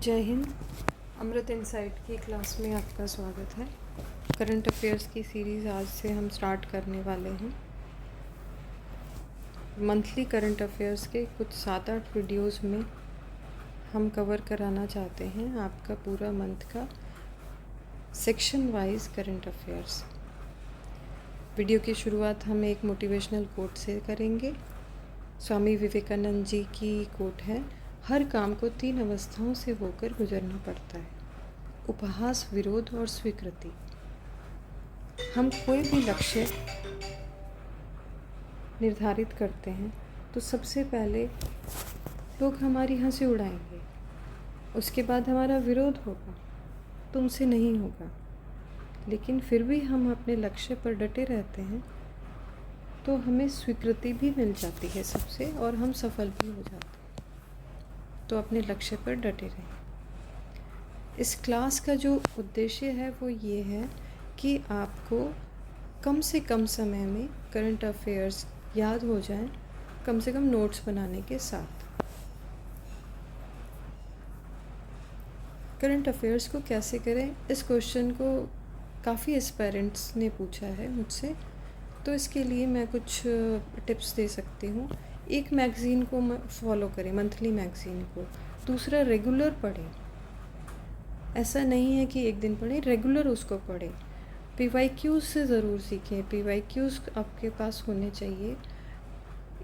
जय हिंद। अमृत इनसाइट की क्लास में आपका स्वागत है। करंट अफेयर्स की सीरीज़ आज से हम स्टार्ट करने वाले हैं। मंथली करंट अफेयर्स के कुछ 7-8 वीडियोस में हम कवर कराना चाहते हैं आपका पूरा मंथ का section wise current affairs. Video की शुरुआत हम एक मोटिवेशनल कोट से करेंगे। स्वामी विवेकानंद जी की कोट है, हर काम को 3 अवस्थाओं से होकर गुजरना पड़ता है, उपहास, विरोध और स्वीकृति। हम कोई भी लक्ष्य निर्धारित करते हैं तो सबसे पहले लोग हमारी हंसी उड़ाएंगे, उसके बाद हमारा विरोध होगा, तुमसे नहीं होगा। लेकिन फिर भी हम अपने लक्ष्य पर डटे रहते हैं तो हमें स्वीकृति भी मिल जाती है सबसे, और हम सफल भी हो जाते हैं। तो अपने लक्ष्य पर डटे रहें। इस क्लास का जो उद्देश्य है वो ये है कि आपको कम से कम समय में करंट अफेयर्स याद हो जाएं, कम से कम नोट्स बनाने के साथ। करंट अफेयर्स को कैसे करें, इस क्वेश्चन को काफ़ी एस्पायरेंट्स ने पूछा है मुझसे, तो इसके लिए मैं कुछ टिप्स दे सकती हूँ। एक मैगज़ीन को फॉलो करें, मंथली मैगज़ीन को। दूसरा, रेगुलर पढ़ें। ऐसा नहीं है कि एक दिन पढ़ें, रेगुलर उसको पढ़ें। PYQs से ज़रूर सीखें, PYQs आपके पास होने चाहिए।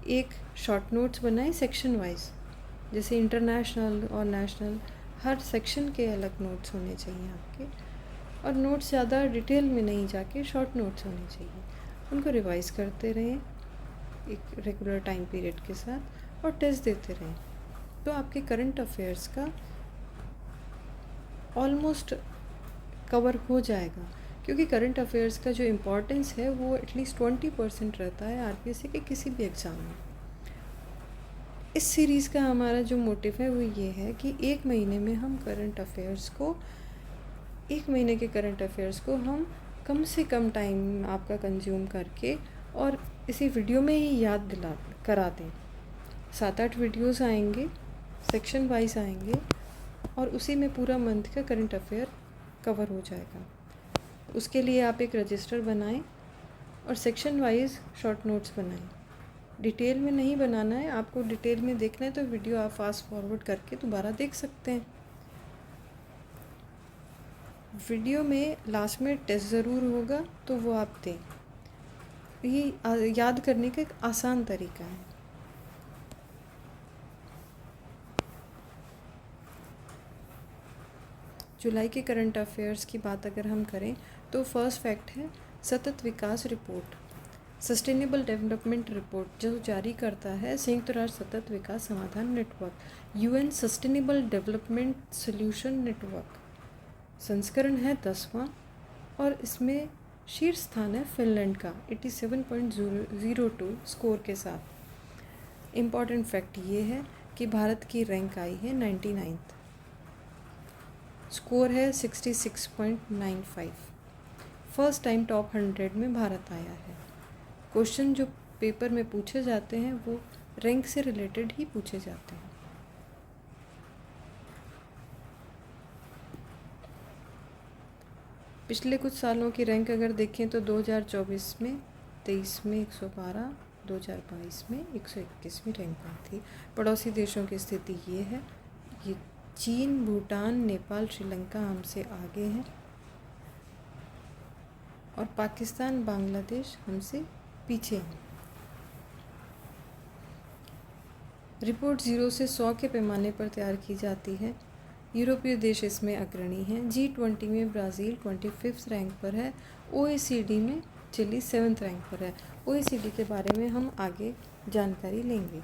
एक शॉर्ट नोट्स बनाएं सेक्शन वाइज, जैसे इंटरनेशनल और नेशनल, हर सेक्शन के अलग नोट्स होने चाहिए आपके। और नोट्स ज़्यादा डिटेल में नहीं जाके शॉर्ट नोट्स होने चाहिए। उनको रिवाइज़ करते रहें एक रेगुलर टाइम पीरियड के साथ, और टेस्ट देते रहें। तो आपके करंट अफेयर्स का ऑलमोस्ट कवर हो जाएगा, क्योंकि करंट अफेयर्स का जो इम्पोर्टेंस है वो एटलीस्ट 20% रहता है आरपीएससी के किसी भी एग्ज़ाम में। इस सीरीज़ का हमारा जो मोटिव है वो ये है कि एक महीने में हम करंट अफेयर्स को, एक महीने के करंट अफेयर्स को हम कम से कम टाइम आपका कंज्यूम करके और इसी वीडियो में ही याद करा दें। 7-8 वीडियोस आएंगे, सेक्शन वाइज आएंगे, और उसी में पूरा मंथ का करंट अफेयर कवर हो जाएगा। उसके लिए आप एक रजिस्टर बनाएं और सेक्शन वाइज शॉर्ट नोट्स बनाएं। डिटेल में नहीं बनाना है, आपको डिटेल में देखना है तो वीडियो आप फास्ट फॉरवर्ड करके दोबारा देख सकते हैं। वीडियो में लास्ट में टेस्ट ज़रूर होगा, तो वो आप दें। ये याद करने का एक आसान तरीका है। जुलाई के करंट अफेयर्स की बात अगर हम करें तो फर्स्ट फैक्ट है सतत विकास रिपोर्ट, सस्टेनेबल डेवलपमेंट रिपोर्ट, जो जारी करता है संयुक्त राष्ट्र सतत विकास समाधान network, UN sustainable development solution network. संस्करण है 10वां, और इसमें शीर्ष स्थान है फिनलैंड का 87.02 स्कोर के साथ। इम्पॉर्टेंट फैक्ट ये है कि भारत की रैंक आई है 99th, स्कोर है 66.95। फर्स्ट टाइम टॉप 100 में भारत आया है। क्वेश्चन जो पेपर में पूछे जाते हैं वो रैंक से रिलेटेड ही पूछे जाते हैं। पिछले कुछ सालों की रैंक अगर देखें तो 2024 में 23 में 112, 2022 में 121वीं रैंक पर थी। पड़ोसी देशों की स्थिति ये है, ये चीन, भूटान, नेपाल, श्रीलंका हमसे आगे हैं, और पाकिस्तान, बांग्लादेश हमसे पीछे हैं। रिपोर्ट 0 से 100 के पैमाने पर तैयार की जाती है। यूरोपीय देश इसमें अग्रणी हैं। G20 में ब्राज़ील 25th रैंक पर है। OECD में चिली 7th रैंक पर है। OECD के बारे में हम आगे जानकारी लेंगे।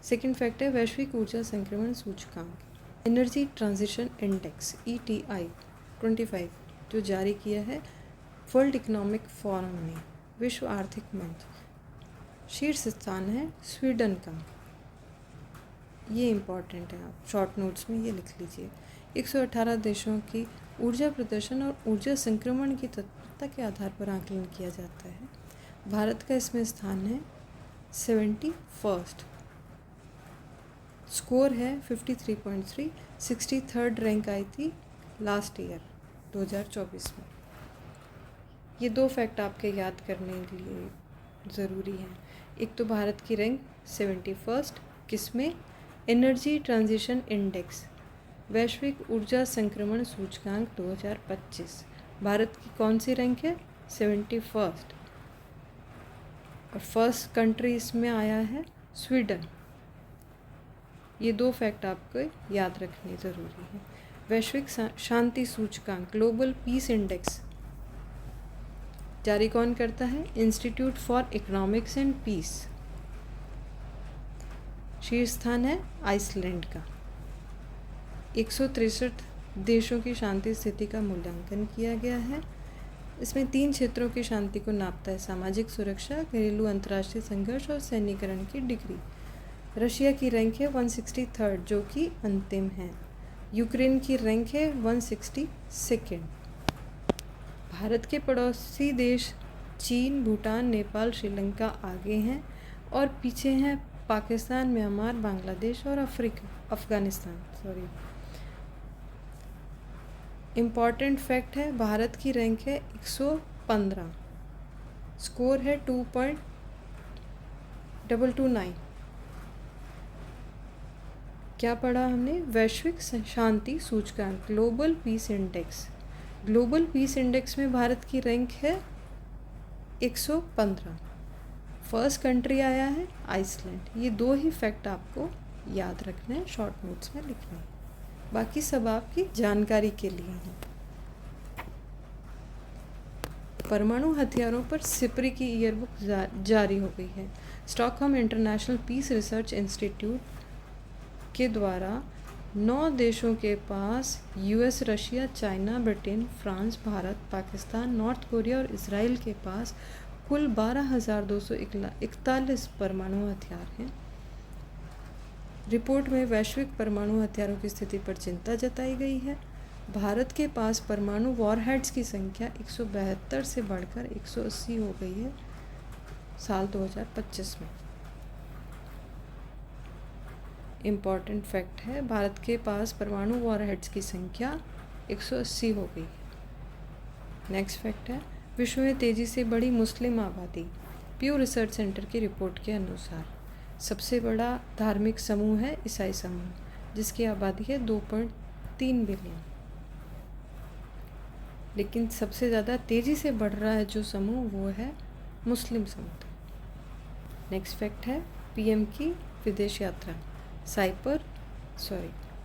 सेकंड फैक्ट है वैश्विक ऊर्जा संक्रमण सूचकांक, एनर्जी ट्रांजिशन इंडेक्स ETI 25, जो जारी किया है वर्ल्ड इकोनॉमिक फोरम ने, विश्व आर्थिक मंच। शीर्ष स्थान है स्वीडन का। ये इम्पॉर्टेंट है, आप शॉर्ट नोट्स में ये लिख लीजिए। 118 देशों की ऊर्जा प्रदर्शन और ऊर्जा संक्रमण की तत्परता के आधार पर आकलन किया जाता है। भारत का इसमें स्थान है 71st। स्कोर है 53.3, 63rd रैंक आई थी लास्ट ईयर 2024 में। ये 2 फैक्ट आपके याद करने के लिए ज़रूरी हैं। एक तो भारत की रैंक 71st किसमें, एनर्जी ट्रांजिशन इंडेक्स वैश्विक ऊर्जा संक्रमण सूचकांक 2025, भारत की कौन सी रैंक है, 71st। और फर्स्ट कंट्री इसमें आया है स्वीडन। ये 2 फैक्ट आपको याद रखने ज़रूरी है। वैश्विक शांति सूचकांक ग्लोबल पीस इंडेक्स जारी कौन करता है, institute for economics and peace. शीर्ष स्थान है आइसलैंड का। 163 देशों की शांति स्थिति का मूल्यांकन किया गया है। इसमें 3 क्षेत्रों की शांति को नापता है, सामाजिक सुरक्षा, घरेलू अंतर्राष्ट्रीय संघर्ष और सैन्यीकरण की डिग्री। रशिया की रैंक है 163rd जो कि अंतिम है। यूक्रेन की रैंक है 162nd। भारत के पड़ोसी देश चीन, भूटान, नेपाल, श्रीलंका आगे हैं और पीछे हैं पाकिस्तान, म्यांमार, बांग्लादेश और अफ़गानिस्तान। इम्पॉर्टेंट फैक्ट है, भारत की रैंक है 115, स्कोर है 2.229। क्या पढ़ा हमने, वैश्विक शांति सूचकांक global peace index. Global peace index में भारत की रैंक है 115। फर्स्ट कंट्री आया है आइसलैंड। ये 2 ही फैक्ट आपको याद रखना है, शॉर्ट नोट्स में लिखना है, बाकी सब आपकी जानकारी के लिए है। परमाणु हथियारों पर सिपरी की ईयरबुक जारी हो गई है। Stockholm International Peace Research Institute के द्वारा 9 देशों के पास US, Russia, China, Britain, France, Bharat, Pakistan, North Korea और इसराइल के पास कुल 12,241 परमाणु हथियार हैं। रिपोर्ट में वैश्विक परमाणु हथियारों की स्थिति पर चिंता जताई गई है। भारत के पास परमाणु वॉरहेड्स की संख्या 172 से बढ़कर 180 हो गई है साल 2025 में। इम्पॉर्टेंट फैक्ट है, भारत के पास परमाणु वॉरहेड्स की संख्या 180 हो गई है। नेक्स्ट फैक्ट है, विश्व में तेज़ी से बढ़ी मुस्लिम आबादी। प्यू रिसर्च सेंटर की रिपोर्ट के अनुसार सबसे बड़ा धार्मिक समूह है ईसाई समूह, जिसकी आबादी है 2.3 बिलियन। लेकिन सबसे ज़्यादा तेज़ी से बढ़ रहा है जो समूह, वो है मुस्लिम समुदाय। नेक्स्ट फैक्ट है, पीएम की विदेश यात्रा।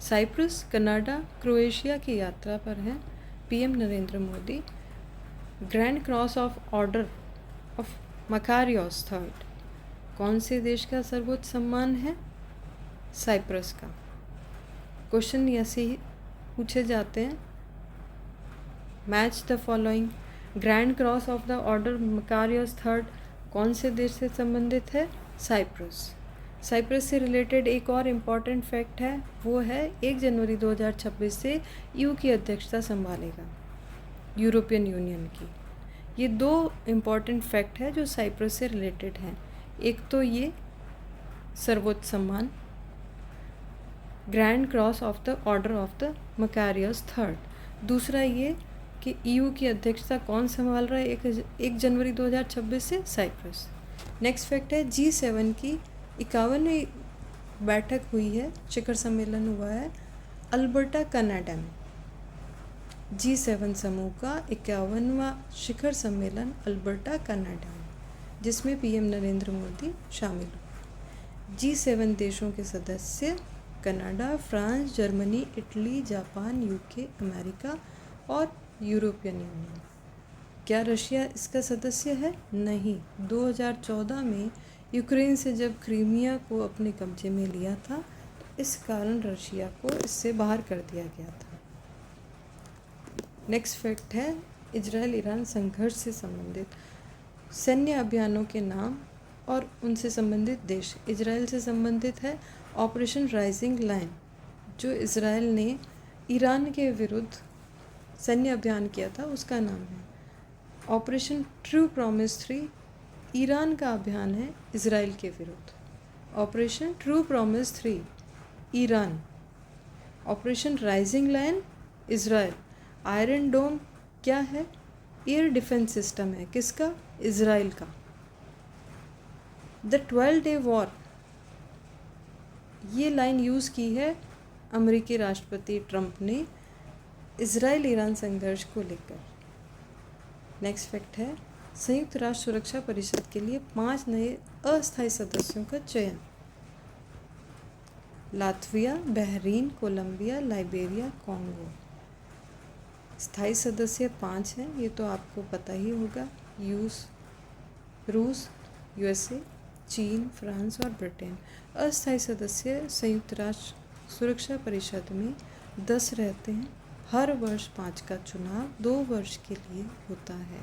साइप्रस, कनाडा, क्रोएशिया की यात्रा पर है PM Narendra Modi. Grand cross of order of Makarios III कौन से देश का सर्वोच्च सम्मान है, साइप्रस का। क्वेश्चन ऐसे ही पूछे जाते हैं, match the following. Grand cross of the order Makarios III कौन से देश से संबंधित है, साइप्रस। साइप्रस से रिलेटेड एक और इम्पॉर्टेंट फैक्ट है, वो है 1 जनवरी 2026 से ईयू की अध्यक्षता संभालेगा, यूरोपियन यूनियन की। ये 2 इम्पॉर्टेंट फैक्ट है जो साइप्रस से रिलेटेड हैं। एक तो ये सर्वोच्च सम्मान, grand cross of the order of the Makarios III। दूसरा ये कि ईयू की अध्यक्षता कौन संभाल रहा है 1 जनवरी 2026 से, साइप्रस। नेक्स्ट फैक्ट है, G7 की 51वीं बैठक हुई है, शिखर सम्मेलन हुआ है अल्बर्टा, कनाडा में। G7 समूह का 51वां शिखर सम्मेलन अल्बर्टा, कनाडा में, जिसमें पीएम नरेंद्र मोदी शामिल हुए। G7 देशों के सदस्य Canada, France, Germany, Italy, Japan, UK, America और यूरोपियन यूनियन। क्या रशिया इसका सदस्य है? नहीं। 2014 में यूक्रेन से जब क्रीमिया को अपने कब्जे में लिया था, तो इस कारण रशिया को इससे बाहर कर दिया गया था। नेक्स्ट फैक्ट है, इजराइल ईरान संघर्ष से संबंधित सैन्य अभियानों के नाम और उनसे संबंधित देश। इजराइल से संबंधित है ऑपरेशन राइजिंग लाइन, जो इजराइल ने ईरान के विरुद्ध सैन्य अभियान किया था, उसका नाम है। ऑपरेशन ट्रू प्रॉमिस 3 ईरान का अभियान है इजराइल के विरुद्ध। Operation true promise 3 Iran. Operation rising lion Israel. Iron dome क्या है? एयर डिफेंस सिस्टम है। किसका? इज़राइल का। द 12 डे वॉर, ये लाइन यूज़ की है अमेरिकी राष्ट्रपति ट्रंप ने इज़राइल ईरान संघर्ष को लेकर। नेक्स्ट फैक्ट है, संयुक्त राष्ट्र सुरक्षा परिषद के लिए 5 नए अस्थायी सदस्यों का चयन। Latvia, Bahrain, Colombia, Liberia, Congo. स्थायी सदस्य 5 हैं, ये तो आपको पता ही होगा। रूस, यूएसए, चीन, फ्रांस और ब्रिटेन। अस्थायी सदस्य संयुक्त राष्ट्र सुरक्षा परिषद में 10 रहते हैं। हर वर्ष 5 का चुनाव 2 वर्ष के लिए होता है।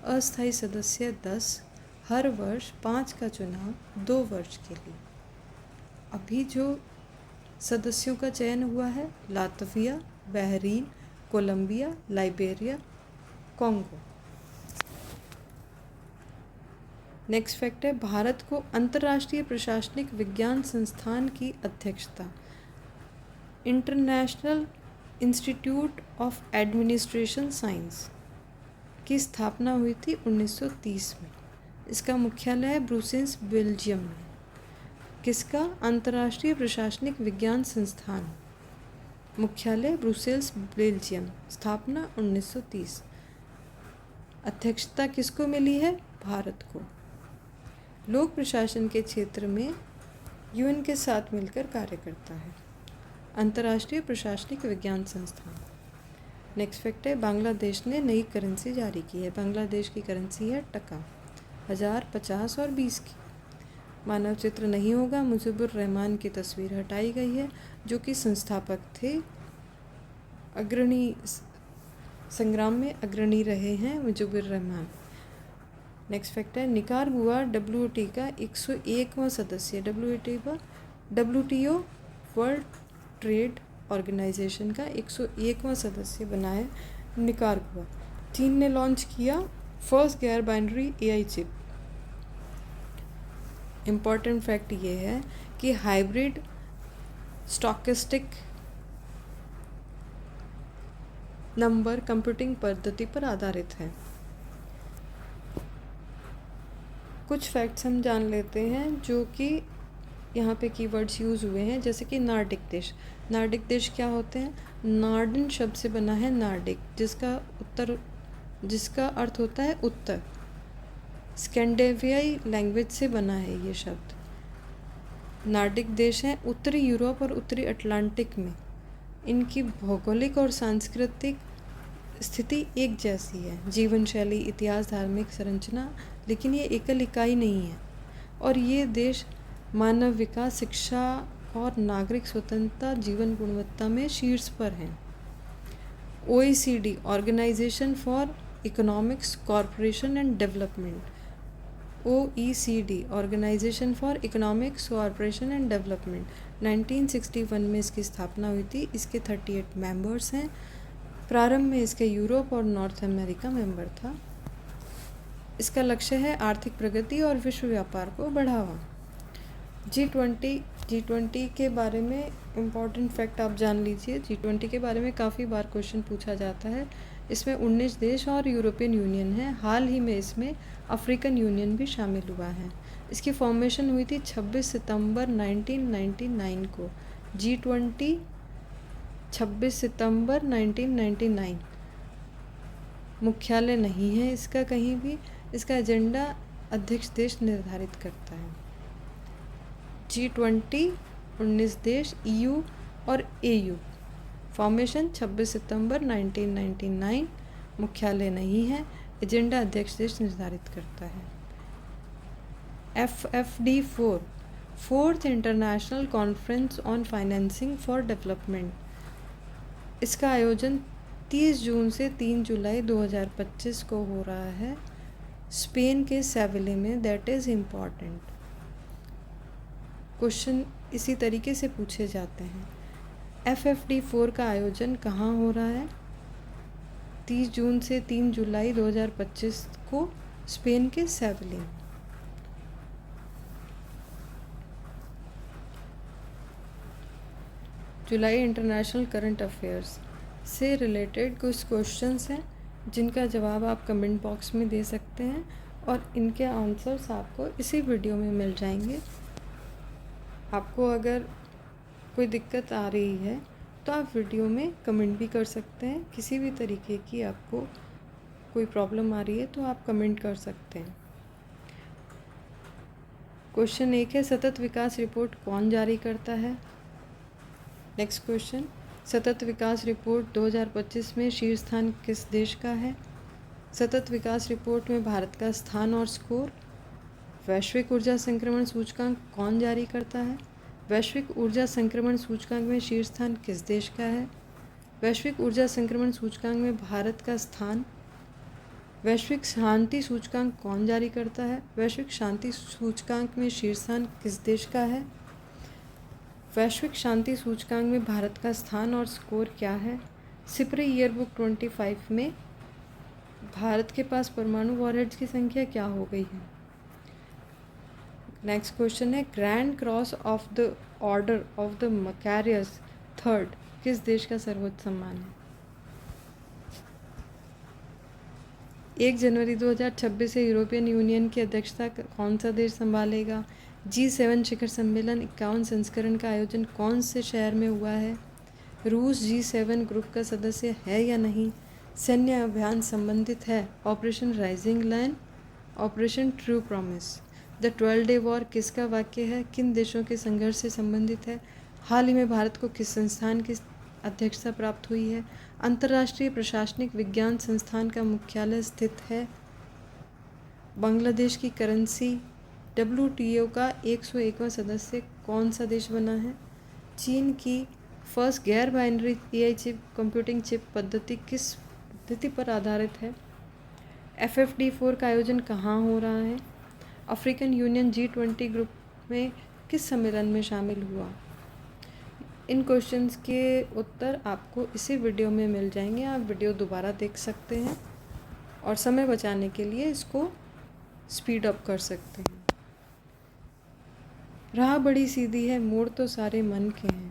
अस्थायी सदस्य 10, हर वर्ष 5 का चुनाव 2 वर्ष के लिए। अभी जो सदस्यों का चयन हुआ है, Latvia, Bahrain, Colombia, Liberia, Congo. Next fact है, भारत को अंतर्राष्ट्रीय प्रशासनिक विज्ञान संस्थान की अध्यक्षता international institute of administration science की स्थापना हुई थी 1930 में। इसका मुख्यालय है ब्रुसेल्स, बेल्जियम में। किसका? अंतर्राष्ट्रीय प्रशासनिक विज्ञान संस्थान, मुख्यालय ब्रुसेल्स, बेल्जियम, स्थापना 1930। अध्यक्षता किसको मिली है? भारत को। लोक प्रशासन के क्षेत्र में यूएन के साथ मिलकर कार्य करता है। अंतर्राष्ट्रीय प्रशासनिक विज्ञान संस्थान। नेक्स्ट फैक्ट है, बांग्लादेश ने नई करेंसी जारी की है। बांग्लादेश की करेंसी है टका, 1000, 50 और 20 की। मानव चित्र नहीं होगा। मुजीबुर रहमान की तस्वीर हटाई गई है, जो कि संस्थापक थे, अग्रणी संग्राम में अग्रणी रहे हैं मुजीबुर रहमान। नेक्स्ट फैक्ट है, निकारागुआ WTO का 101वां सदस्य। WTO वर्ल्ड ट्रेड ऑर्गेनाइजेशन का 101वां सदस्य बना है निकारागुआ। चीन ने लॉन्च किया फर्स्ट गैर binary AI chip. Important fact ये है कि हाइब्रिड स्टॉकेस्टिक नंबर कंप्यूटिंग पद्धति पर आधारित है। कुछ फैक्ट्स हम जान लेते हैं जो कि यहाँ पे कीवर्ड्स यूज़ हुए हैं, जैसे कि नार्डिक देश। नार्डिक देश क्या होते हैं? नार्डन शब्द से बना है नार्डिक, जिसका अर्थ होता है उत्तर। स्कैंडिनेवियाई लैंग्वेज से बना है ये शब्द। नार्डिक देश हैं उत्तरी यूरोप और उत्तरी अटलांटिक में। इनकी भौगोलिक और सांस्कृतिक स्थिति एक जैसी है। जीवन शैली, इतिहास, धार्मिक संरचना, लेकिन ये एकल इकाई नहीं है। और ये देश मानव विकास, शिक्षा और नागरिक स्वतंत्रता, जीवन गुणवत्ता में शीर्ष पर हैं। OECD, organisation for economics corporation and development. OECD, organisation for economics corporation and development, 1961 में इसकी स्थापना हुई थी। इसके 38 मेंबर्स हैं। प्रारंभ में इसके यूरोप और नॉर्थ अमेरिका मेंबर था। इसका लक्ष्य है आर्थिक प्रगति और विश्व व्यापार को बढ़ावा। G20 के बारे में इम्पॉर्टेंट फैक्ट आप जान लीजिए। G20 के बारे में काफ़ी बार क्वेश्चन पूछा जाता है। इसमें 19 देश और यूरोपियन यूनियन है। हाल ही में इसमें अफ्रीकन यूनियन भी शामिल हुआ है। इसकी फॉर्मेशन हुई थी 26 सितंबर 1999 को। G20 26 सितंबर 1999। मुख्यालय नहीं है इसका कहीं भी। इसका एजेंडा अध्यक्ष देश निर्धारित करता है। G20 19 देश, EU और AU। फॉर्मेशन 26 सितंबर 1999। मुख्यालय नहीं है, एजेंडा अध्यक्ष देश निर्धारित करता है। FFD4, fourth international conference on financing for development. इसका आयोजन 30 जून से 3 जुलाई 2025 को हो रहा है स्पेन के सेविले में। That is important. क्वेश्चन इसी तरीके से पूछे जाते हैं। FFD4 का आयोजन कहाँ हो रहा है? 30 जून से 3 जुलाई 2025 को स्पेन के सेविले में। जुलाई इंटरनेशनल करंट अफेयर्स से रिलेटेड कुछ क्वेश्चंस हैं जिनका जवाब आप कमेंट बॉक्स में दे सकते हैं और इनके आंसर्स आपको इसी वीडियो में मिल जाएंगे। आपको अगर कोई दिक्कत आ रही है तो आप वीडियो में कमेंट भी कर सकते हैं। किसी भी तरीके की आपको कोई प्रॉब्लम आ रही है तो आप कमेंट कर सकते हैं। क्वेश्चन 1 है, सतत विकास रिपोर्ट कौन जारी करता है? नेक्स्ट क्वेश्चन, सतत विकास रिपोर्ट 2025 में शीर्ष स्थान किस देश का है? सतत विकास रिपोर्ट में भारत का स्थान और स्कोर। वैश्विक ऊर्जा संक्रमण सूचकांक कौन जारी करता है? वैश्विक ऊर्जा संक्रमण सूचकांक में शीर्ष स्थान किस देश का है? वैश्विक ऊर्जा संक्रमण सूचकांक में भारत का स्थान। वैश्विक शांति सूचकांक कौन जारी करता है? वैश्विक शांति सूचकांक में शीर्ष स्थान किस देश का है? वैश्विक शांति सूचकांक में भारत का स्थान और स्कोर क्या है? सिपरे ईयरबुक 25 में भारत के पास परमाणु वॉरहेड्स की संख्या क्या हो गई है? नेक्स्ट क्वेश्चन है, grand cross of the order of the Makarios third किस देश का सर्वोच्च सम्मान है? 1 जनवरी 2026 से यूरोपियन यूनियन की अध्यक्षता कौन सा देश संभालेगा? G7 शिखर सम्मेलन 51 संस्करण का आयोजन कौन से शहर में हुआ है? रूस G7 ग्रुप का सदस्य है या नहीं? सैन्य अभियान संबंधित है operation rising lion, operation true promise. The 12 day war किसका वाक्य है? किन देशों के संघर्ष से संबंधित है? हाल ही में भारत को किस संस्थान की अध्यक्षता प्राप्त हुई है? अंतर्राष्ट्रीय प्रशासनिक विज्ञान संस्थान का मुख्यालय स्थित है? बांग्लादेश की करेंसी WTO का 101वां सदस्य कौन सा देश बना है? चीन की फर्स्ट गैर binary AI chip computing chip पद्धति किस पद्धति पर आधारित है? FFD4 का आयोजन कहाँ हो रहा है? अफ्रीकन यूनियन G20 ग्रुप में किस सम्मेलन में शामिल हुआ? इन क्वेश्चंस के उत्तर आपको इसी वीडियो में मिल जाएंगे। आप वीडियो दोबारा देख सकते हैं और समय बचाने के लिए इसको स्पीड अप कर सकते हैं। राह बड़ी सीधी है, मोड़ तो सारे मन के हैं।